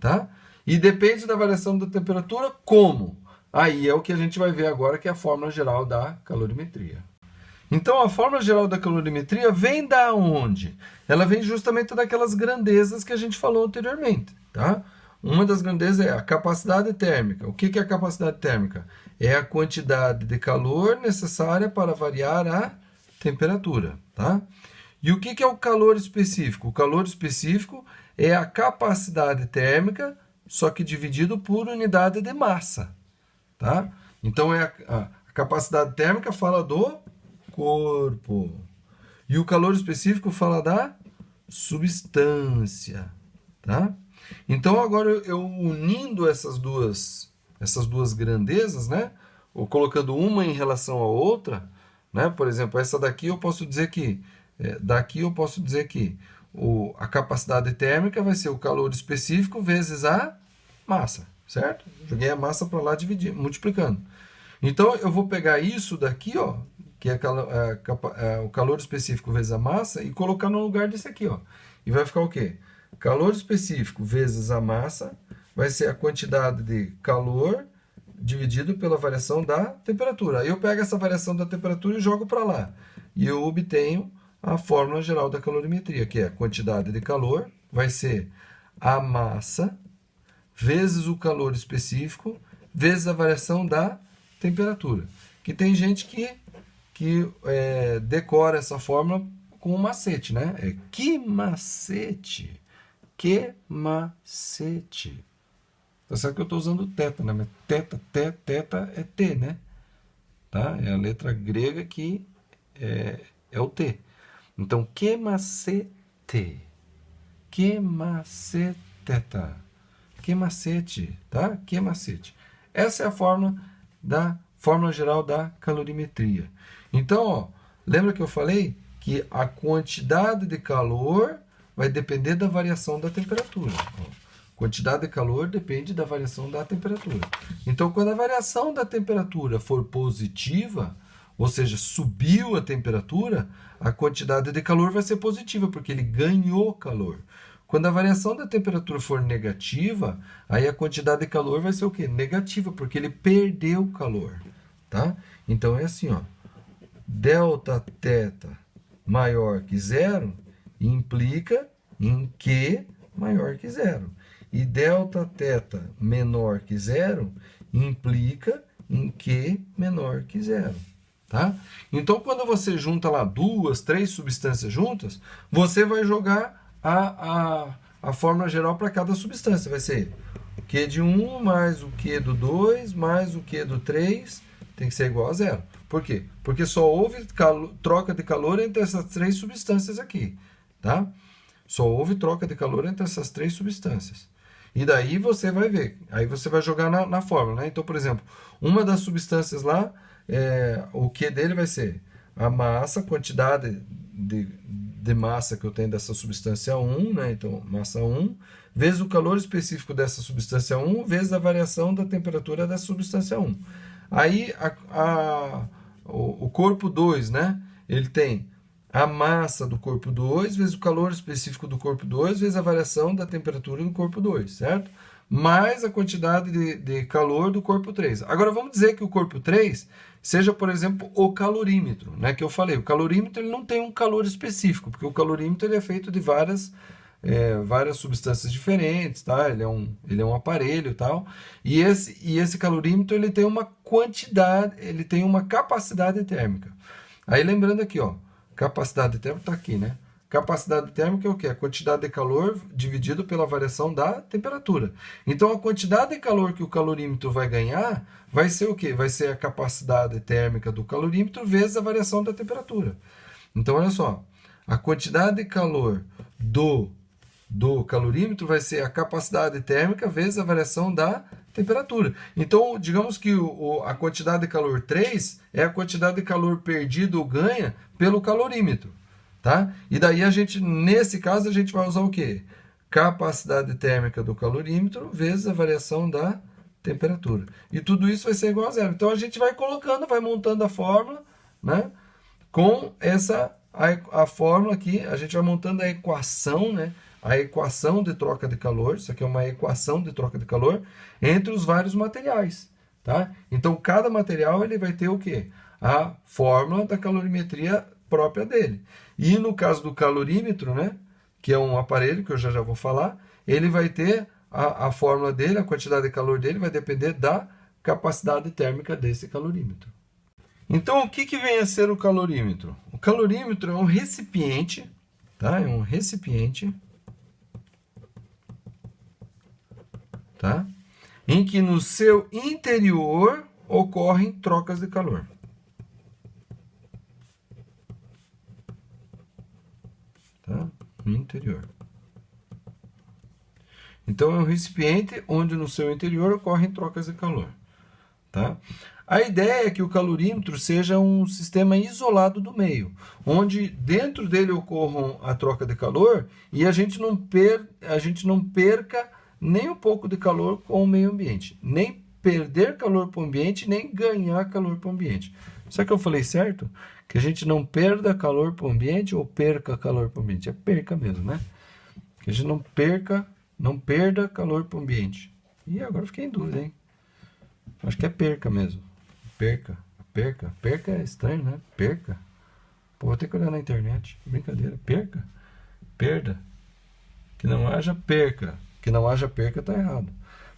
tá? E depende da variação da temperatura como? Aí é o que a gente vai ver agora, que é a fórmula geral da calorimetria. Então, a fórmula geral da calorimetria vem da onde? Ela vem justamente daquelas grandezas que a gente falou anteriormente, tá? Uma das grandezas é a capacidade térmica. O que é a capacidade térmica? É a quantidade de calor necessária para variar a temperatura, tá? E o que é o calor específico? O calor específico é a capacidade térmica, só que dividido por unidade de massa, tá? Então, a capacidade térmica fala do corpo. E o calor específico fala da substância, tá? Então, agora eu unindo essas duas grandezas, né? Ou colocando uma em relação à outra, né? Por exemplo, essa daqui eu posso dizer que a capacidade térmica vai ser o calor específico vezes a massa, certo? Joguei a massa para lá, multiplicando. Então, eu vou pegar isso daqui, ó, que é o calor específico vezes a massa, e colocar no lugar desse aqui, ó. E vai ficar o quê? Calor específico vezes a massa vai ser a quantidade de calor dividido pela variação da temperatura. Aí eu pego essa variação da temperatura e jogo para lá. E eu obtenho a fórmula geral da calorimetria, que é a quantidade de calor vai ser a massa vezes o calor específico vezes a variação da temperatura. Que tem gente que decora essa fórmula com um macete, né? Que macete? Que macete? Tá certo que eu estou usando teta, né? Mas teta é T, né? Tá? É a letra grega que é o T. Então, que macete? Que maceteta? Que macete, tá? Que macete. Essa é a fórmula geral da calorimetria. Então, ó, lembra que eu falei que a quantidade de calor vai depender da variação da temperatura. Ó. Quantidade de calor depende da variação da temperatura. Então, quando a variação da temperatura for positiva, ou seja, subiu a temperatura, a quantidade de calor vai ser positiva, porque ele ganhou calor. Quando a variação da temperatura for negativa, aí a quantidade de calor vai ser o quê? Negativa, porque ele perdeu calor, tá? Então, é assim, ó. Delta θ maior que zero implica em Q maior que zero. E delta θ menor que zero implica em Q menor que zero. Tá? Então, quando você junta lá 2, 3 substâncias juntas, você vai jogar a fórmula geral para cada substância. Vai ser o Q de 1 mais o Q do 2 mais o Q do 3 tem que ser igual a zero. Por quê? Porque só houve troca de calor entre essas 3 substâncias aqui. Tá? Só houve troca de calor entre essas 3 substâncias. E daí você vai ver. Aí você vai jogar na fórmula. Né? Então, por exemplo, uma das substâncias lá, o Q dele vai ser a massa, quantidade de massa que eu tenho dessa substância 1, né? Então, massa 1, vezes o calor específico dessa substância 1, vezes a variação da temperatura dessa substância 1. Aí, o corpo 2, né? Ele tem a massa do corpo 2 vezes o calor específico do corpo 2 vezes a variação da temperatura do corpo 2, certo? Mais a quantidade de calor do corpo 3. Agora, vamos dizer que o corpo 3 seja, por exemplo, o calorímetro, né? Que eu falei, o calorímetro ele não tem um calor específico, porque o calorímetro ele é feito de várias substâncias diferentes, tá? Ele é um aparelho e tal. E esse calorímetro ele tem uma quantidade, ele tem uma capacidade térmica. Aí lembrando aqui, ó, capacidade térmica está aqui, né? Capacidade térmica é o quê? A quantidade de calor dividido pela variação da temperatura. Então, a quantidade de calor que o calorímetro vai ganhar vai ser o quê? Vai ser a capacidade térmica do calorímetro vezes a variação da temperatura. Então, olha só. A quantidade de calor do calorímetro vai ser a capacidade térmica vezes a variação da temperatura. Então, digamos que a quantidade de calor 3 é a quantidade de calor perdido ou ganha pelo calorímetro. Tá? E daí nesse caso, a gente vai usar o quê? Capacidade térmica do calorímetro vezes a variação da temperatura. E tudo isso vai ser igual a zero. Então, a gente vai colocando, vai montando a fórmula, né? Com a fórmula aqui, a gente vai montando a equação, né? A equação de troca de calor, isso aqui é uma equação de troca de calor, entre os vários materiais. Tá? Então, cada material ele vai ter o quê? A fórmula da calorimetria própria dele. E no caso do calorímetro, né, que é um aparelho que eu já vou falar, ele vai ter a fórmula dele, a quantidade de calor dele vai depender da capacidade térmica desse calorímetro. Então, o que vem a ser o calorímetro? O calorímetro é um recipiente, tá? É um recipiente, tá? Em que no seu interior ocorrem trocas de calor. Tá? No interior. Então, é um recipiente onde no seu interior ocorrem trocas de calor. Tá? A ideia é que o calorímetro seja um sistema isolado do meio, onde dentro dele ocorram a troca de calor e a gente não perca nem um pouco de calor com o meio ambiente. Nem perder calor para o ambiente, nem ganhar calor para o ambiente. Será que eu falei certo? Que a gente não perda calor para o ambiente ou perca calor para o ambiente? É perca mesmo, né? Que a gente não perda calor para o ambiente. E agora eu fiquei em dúvida, hein? Acho que é perca mesmo. Perca é estranho, né? Perca. Pô, vou ter que olhar na internet. Brincadeira. Perda. Que não haja perca. Que não haja perca tá errado.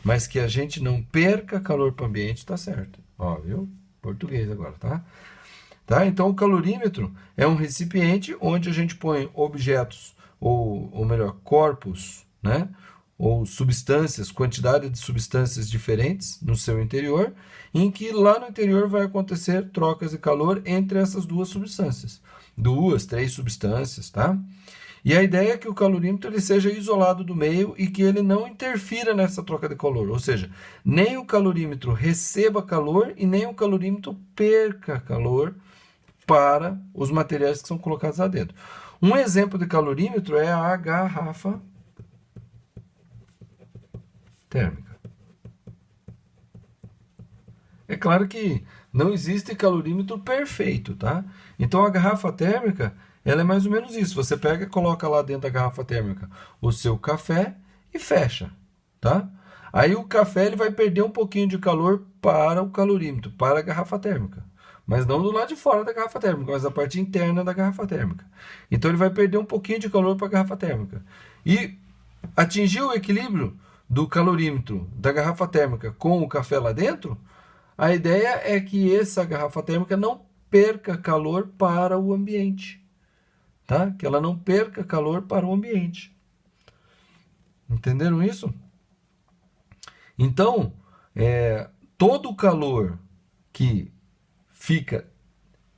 Mas que a gente não perca calor para o ambiente tá certo. Ó, viu? Português agora, tá? Tá? Então, o calorímetro é um recipiente onde a gente põe objetos, ou melhor, corpos, né? Ou substâncias, quantidade de substâncias diferentes no seu interior, em que lá no interior vai acontecer trocas de calor entre essas duas substâncias. 2, 3 substâncias, tá? E a ideia é que o calorímetro ele seja isolado do meio e que ele não interfira nessa troca de calor. Ou seja, nem o calorímetro receba calor e nem o calorímetro perca calor para os materiais que são colocados lá dentro. Um exemplo de calorímetro é a garrafa térmica. É claro que não existe calorímetro perfeito, tá? Então a garrafa térmica, ela é mais ou menos isso. Você pega e coloca lá dentro da garrafa térmica o seu café e fecha, tá? Aí o café ele vai perder um pouquinho de calor para o calorímetro, para a garrafa térmica. Mas não do lado de fora da garrafa térmica, mas da parte interna da garrafa térmica. Então ele vai perder um pouquinho de calor para a garrafa térmica. E atingir o equilíbrio do calorímetro da garrafa térmica com o café lá dentro, a ideia é que essa garrafa térmica não perca calor para o ambiente, tá? Que ela não perca calor para o ambiente. Entenderam isso? Então, todo o calor que fica,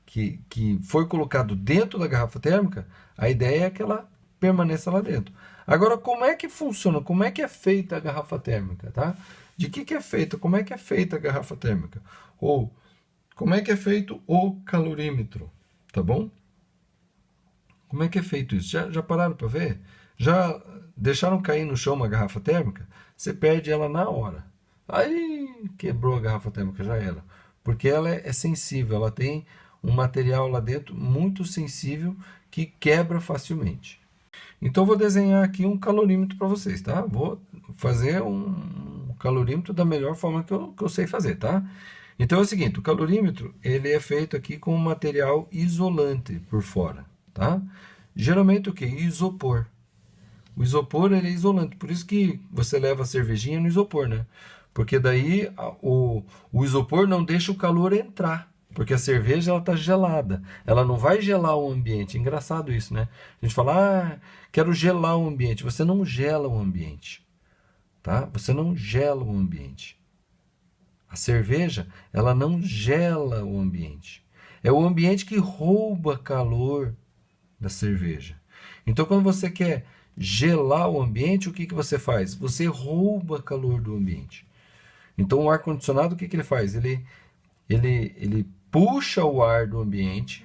que foi colocado dentro da garrafa térmica, a ideia é que ela permaneça lá dentro. Agora, como é que funciona? Como é que é feita a garrafa térmica, tá? De que é feita? Como é que é feita a garrafa térmica? Ou como é que é feito o calorímetro, tá bom? Como é que é feito isso? Já pararam para ver? Já deixaram cair no chão uma garrafa térmica? Você perde ela na hora. Aí quebrou a garrafa térmica, já era. Porque ela é sensível, ela tem um material lá dentro muito sensível que quebra facilmente. Então eu vou desenhar aqui um calorímetro para vocês, tá? Vou fazer um calorímetro da melhor forma que eu sei fazer, tá? Então é o seguinte, o calorímetro ele é feito aqui com um material isolante por fora, tá? Geralmente o que? Isopor. O isopor ele é isolante, por isso que você leva a cervejinha no isopor, né? Porque daí o isopor não deixa o calor entrar, porque a cerveja ela está gelada, ela não vai gelar o ambiente. Engraçado isso, né? A gente fala, quero gelar o ambiente. Você não gela o ambiente, tá? Você não gela o ambiente. A cerveja, ela não gela o ambiente. É o ambiente que rouba calor da cerveja. Então, quando você quer gelar o ambiente, o que você faz? Você rouba calor do ambiente. Então, o ar-condicionado, o que ele faz? Ele puxa o ar do ambiente,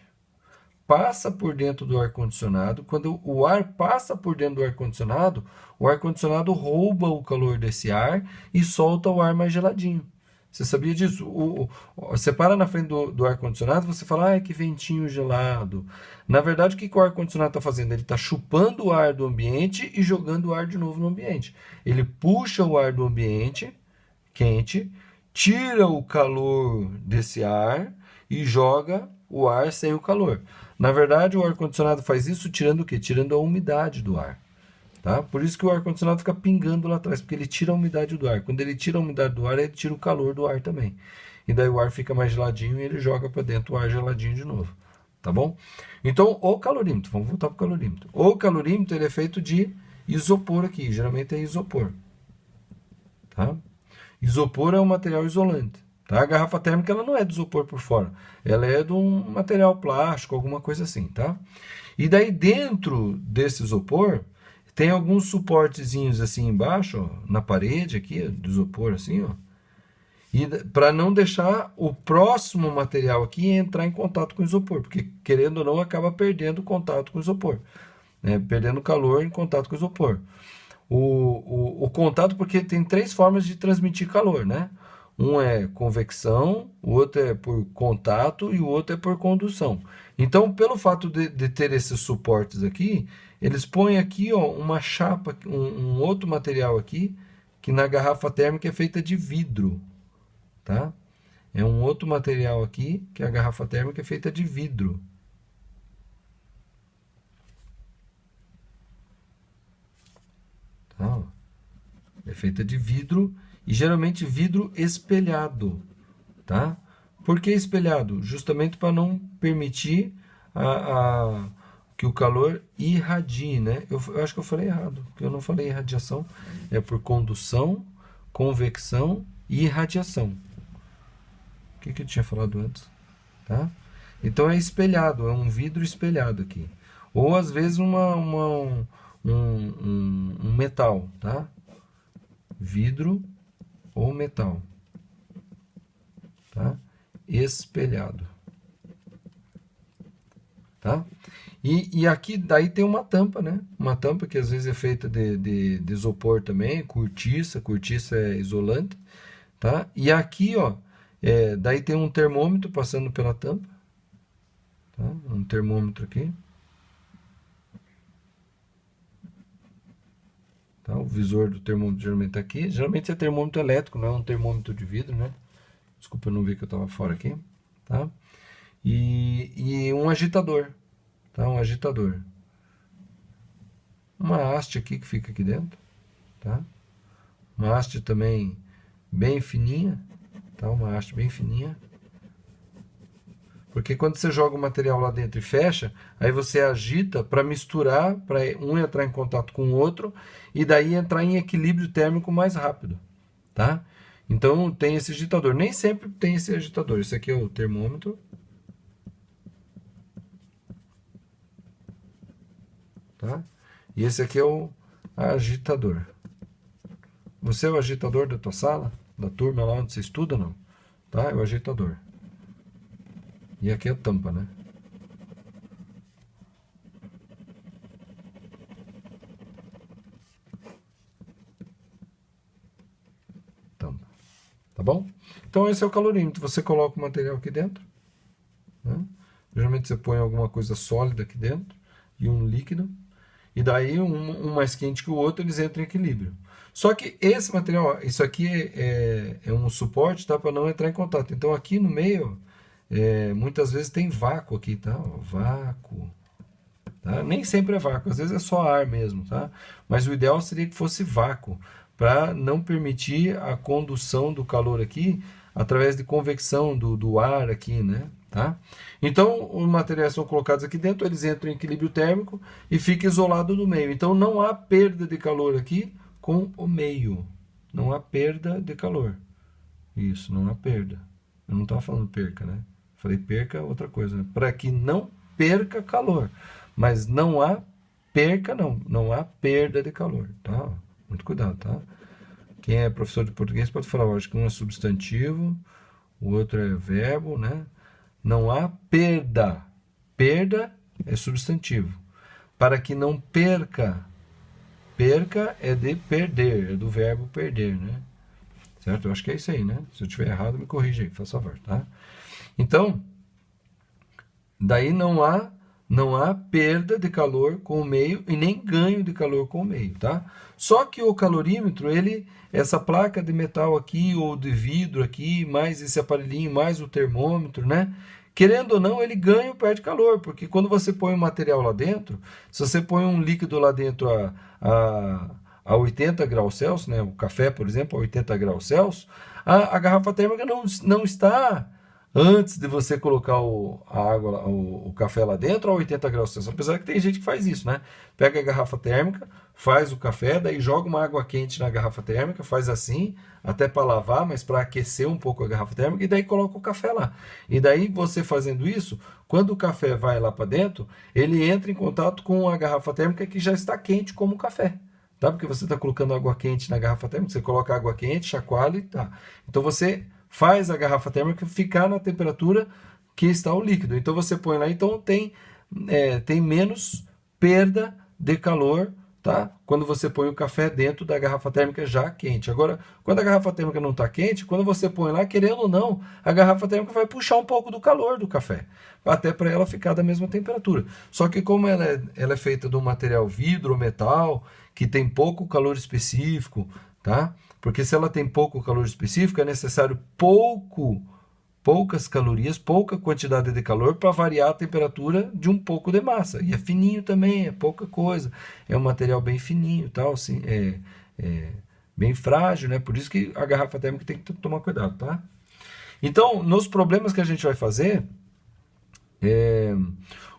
passa por dentro do ar-condicionado. Quando o ar passa por dentro do ar-condicionado, o ar-condicionado rouba o calor desse ar e solta o ar mais geladinho. Você sabia disso? Você para na frente do ar-condicionado, você fala, que ventinho gelado. Na verdade, o que o ar-condicionado está fazendo? Ele está chupando o ar do ambiente e jogando o ar de novo no ambiente. Ele puxa o ar do ambiente quente, tira o calor desse ar e joga o ar sem o calor. Na verdade, o ar-condicionado faz isso tirando o quê? Tirando a umidade do ar. Tá? Por isso que o ar-condicionado fica pingando lá atrás, porque ele tira a umidade do ar. Quando ele tira a umidade do ar, ele tira o calor do ar também. E daí o ar fica mais geladinho e ele joga para dentro o ar geladinho de novo. Tá bom? Então, o calorímetro, vamos voltar para o calorímetro. O calorímetro ele é feito de isopor aqui, geralmente é isopor. Tá? Isopor é um material isolante. Tá? A garrafa térmica ela não é de isopor por fora, ela é de um material plástico, alguma coisa assim. Tá? E daí dentro desse isopor tem alguns suportezinhos assim embaixo, ó, na parede aqui, do isopor assim, ó. E para não deixar o próximo material aqui entrar em contato com o isopor, porque querendo ou não acaba perdendo contato com o isopor, né? Perdendo calor em contato com o isopor. O contato, porque tem três formas de transmitir calor, né? Um é convecção, o outro é por contato e o outro é por condução. Então, pelo fato de ter esses suportes aqui, eles põem aqui ó, uma chapa, um outro material aqui, que na garrafa térmica é feita de vidro. Tá? É um outro material aqui, que a garrafa térmica é feita de vidro. Tá? É feita de vidro e geralmente vidro espelhado. Tá? Por que espelhado? Justamente para não permitir que o calor irradie, né? Eu acho que eu falei errado, porque eu não falei irradiação. É por condução, convecção e irradiação. O que eu tinha falado antes? Tá? Então é espelhado, é um vidro espelhado aqui. Ou às vezes um metal, tá? Vidro ou metal. Tá? Espelhado. Tá? E aqui, daí tem uma tampa, né? Uma tampa que às vezes é feita de isopor também, cortiça é isolante, tá? E aqui, ó, daí tem um termômetro passando pela tampa, tá? Um termômetro aqui, tá? O visor do termômetro geralmente tá aqui. Geralmente é termômetro elétrico, não é um termômetro de vidro, né? Desculpa, eu não vi que eu tava fora aqui, tá? E um agitador, tá? Um agitador. Uma haste aqui que fica aqui dentro, tá? Uma haste também bem fininha, tá? Uma haste bem fininha. Porque quando você joga o material lá dentro e fecha, aí você agita para misturar, para um entrar em contato com o outro e daí entrar em equilíbrio térmico mais rápido, tá? Então tem esse agitador. Nem sempre tem esse agitador. Esse aqui é o termômetro. Tá? E esse aqui é o agitador. Você é o agitador da tua sala? Da turma lá onde você estuda, não? Tá? É o agitador. E aqui é a tampa, né? Tampa. Tá bom? Então esse é o calorímetro. Você coloca o material aqui dentro, né? Geralmente você põe alguma coisa sólida aqui dentro e um líquido. E daí um mais quente que o outro, eles entram em equilíbrio. Só que esse material, isso aqui é um suporte, tá? Para não entrar em contato. Então aqui no meio, muitas vezes tem vácuo aqui, tá? Ó, vácuo. Tá? Nem sempre é vácuo, às vezes é só ar mesmo, tá? Mas o ideal seria que fosse vácuo, para não permitir a condução do calor aqui através de convecção do ar aqui, né? Tá? Então, os materiais são colocados aqui dentro, eles entram em equilíbrio térmico e fica isolado do meio. Então, não há perda de calor aqui com o meio. Não há perda de calor. Isso, não há perda. Eu não estava falando perca, né? Falei perca, outra coisa, né? Para que não perca calor. Mas não há perca, não. Não há perda de calor, tá? Muito cuidado, tá? Quem é professor de português pode falar, eu acho que um é substantivo, o outro é verbo, né? Não há perda. Perda é substantivo. Para que não perca. Perca é de perder, é do verbo perder, né? Certo? Eu acho que é isso aí, né? Se eu estiver errado, me corrija aí, faz favor, tá? Então, daí não há perda de calor com o meio e nem ganho de calor com o meio, tá? Só que o calorímetro, essa placa de metal aqui ou de vidro aqui, mais esse aparelhinho, mais o termômetro, né? Querendo ou não, ele ganha ou perde calor, porque quando você põe um material lá dentro, se você põe um líquido lá dentro a 80 graus Celsius, né? O café, por exemplo, a 80 graus Celsius, a garrafa térmica não está antes de você colocar a água, o café lá dentro a 80 graus Celsius. Apesar que tem gente que faz isso, né? Pega a garrafa térmica, faz o café, daí joga uma água quente na garrafa térmica, faz assim, até para lavar, mas para aquecer um pouco a garrafa térmica, e daí coloca o café lá. E daí você fazendo isso, quando o café vai lá para dentro, ele entra em contato com a garrafa térmica que já está quente como o café. Tá? Porque você está colocando água quente na garrafa térmica, você coloca água quente, chacoalha e tá. Então você faz a garrafa térmica ficar na temperatura que está o líquido. Então você põe lá, então tem menos perda de calor, tá? Quando você põe o café dentro da garrafa térmica já quente. Agora, quando a garrafa térmica não está quente, quando você põe lá, querendo ou não, a garrafa térmica vai puxar um pouco do calor do café, até para ela ficar da mesma temperatura. Só que como ela é feita de um material vidro ou metal, que tem pouco calor específico, tá? Porque se ela tem pouco calor específico, é necessário poucas calorias, pouca quantidade de calor para variar a temperatura de um pouco de massa. E é fininho também, é pouca coisa. É um material bem fininho, tal, assim, bem frágil, né? Por isso que a garrafa térmica tem que tomar cuidado, tá? Então, nos problemas que a gente vai fazer,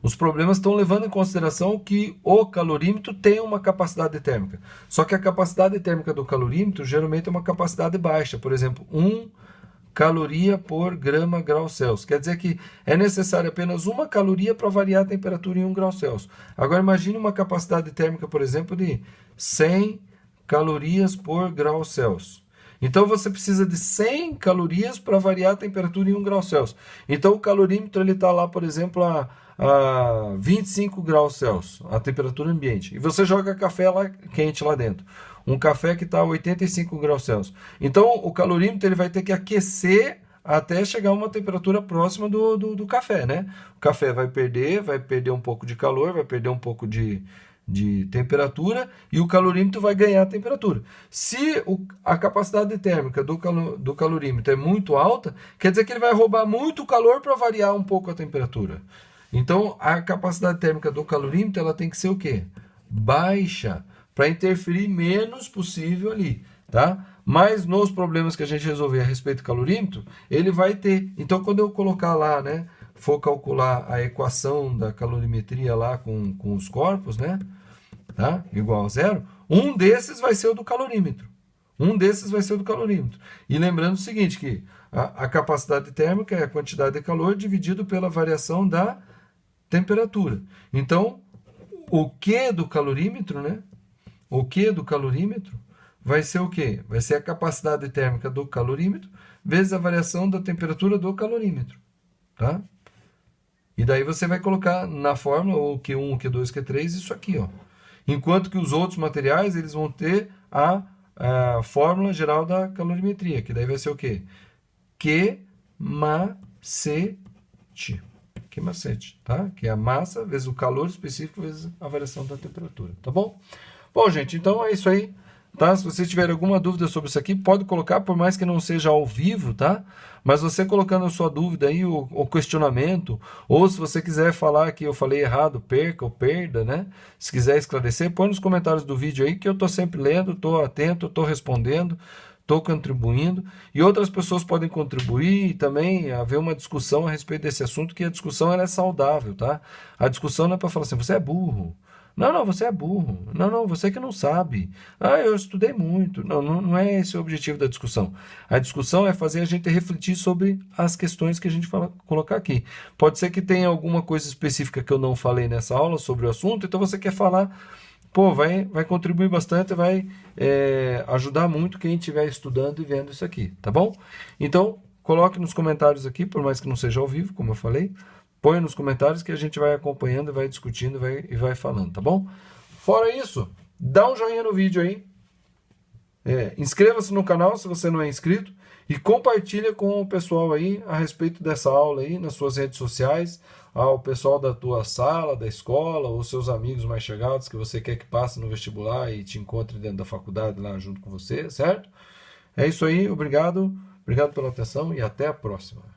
os problemas estão levando em consideração que o calorímetro tem uma capacidade térmica. Só que a capacidade térmica do calorímetro geralmente é uma capacidade baixa. Por exemplo, 1 caloria por grama grau Celsius. Quer dizer que é necessário apenas 1 caloria para variar a temperatura em 1 grau Celsius. Agora imagine uma capacidade térmica, por exemplo, de 100 calorias por grau Celsius. Então você precisa de 100 calorias para variar a temperatura em 1 grau Celsius. Então o calorímetro está lá, por exemplo, a a 25 graus Celsius, a temperatura ambiente, e você joga café lá quente lá dentro. Um café que está a 85 graus Celsius. Então, o calorímetro ele vai ter que aquecer até chegar a uma temperatura próxima do café, né? O café vai perder um pouco de calor, vai perder um pouco de temperatura e o calorímetro vai ganhar temperatura. Se a capacidade térmica do calorímetro é muito alta, quer dizer que ele vai roubar muito calor para variar um pouco a temperatura. Então, a capacidade térmica do calorímetro ela tem que ser o quê? Baixa, para interferir menos possível ali, tá? Mas nos problemas que a gente resolver a respeito do calorímetro, ele vai ter. Então, quando eu colocar lá, né, for calcular a equação da calorimetria lá com os corpos, né, tá? Igual a zero, um desses vai ser o do calorímetro. Um desses vai ser o do calorímetro. E lembrando o seguinte, que a capacidade térmica é a quantidade de calor dividido pela variação da temperatura. Então, o Q do calorímetro, né? O Q do calorímetro vai ser o quê? Vai ser a capacidade térmica do calorímetro vezes a variação da temperatura do calorímetro, tá? E daí você vai colocar na fórmula o Q1, o Q2, o Q3, isso aqui, ó. Enquanto que os outros materiais, eles vão ter a fórmula geral da calorimetria, que daí vai ser o quê? Q macete. Q macete, tá? Que é a massa vezes o calor específico vezes a variação da temperatura, tá bom? Bom, gente, então é isso aí, tá? Se vocês tiverem alguma dúvida sobre isso aqui, pode colocar, por mais que não seja ao vivo, tá? Mas você colocando a sua dúvida aí, o questionamento, ou se você quiser falar que eu falei errado, perca ou perda, né? Se quiser esclarecer, põe nos comentários do vídeo aí, que eu tô sempre lendo, tô atento, tô respondendo, tô contribuindo, e outras pessoas podem contribuir e também haver uma discussão a respeito desse assunto, que a discussão ela é saudável, tá? A discussão não é para falar assim, você é burro. Não, você é burro. Não, você que não sabe. Eu estudei muito. Não é esse o objetivo da discussão. A discussão é fazer a gente refletir sobre as questões que a gente colocar aqui. Pode ser que tenha alguma coisa específica que eu não falei nessa aula sobre o assunto, então você quer falar, pô, vai contribuir bastante, vai ajudar muito quem estiver estudando e vendo isso aqui, tá bom? Então, coloque nos comentários aqui, por mais que não seja ao vivo, como eu falei, põe nos comentários que a gente vai acompanhando, vai discutindo e vai falando, tá bom? Fora isso, dá um joinha no vídeo aí, inscreva-se no canal se você não é inscrito e compartilha com o pessoal aí a respeito dessa aula aí nas suas redes sociais, ao pessoal da tua sala, da escola, ou seus amigos mais chegados que você quer que passe no vestibular e te encontre dentro da faculdade lá junto com você, certo? É isso aí, obrigado pela atenção e até a próxima.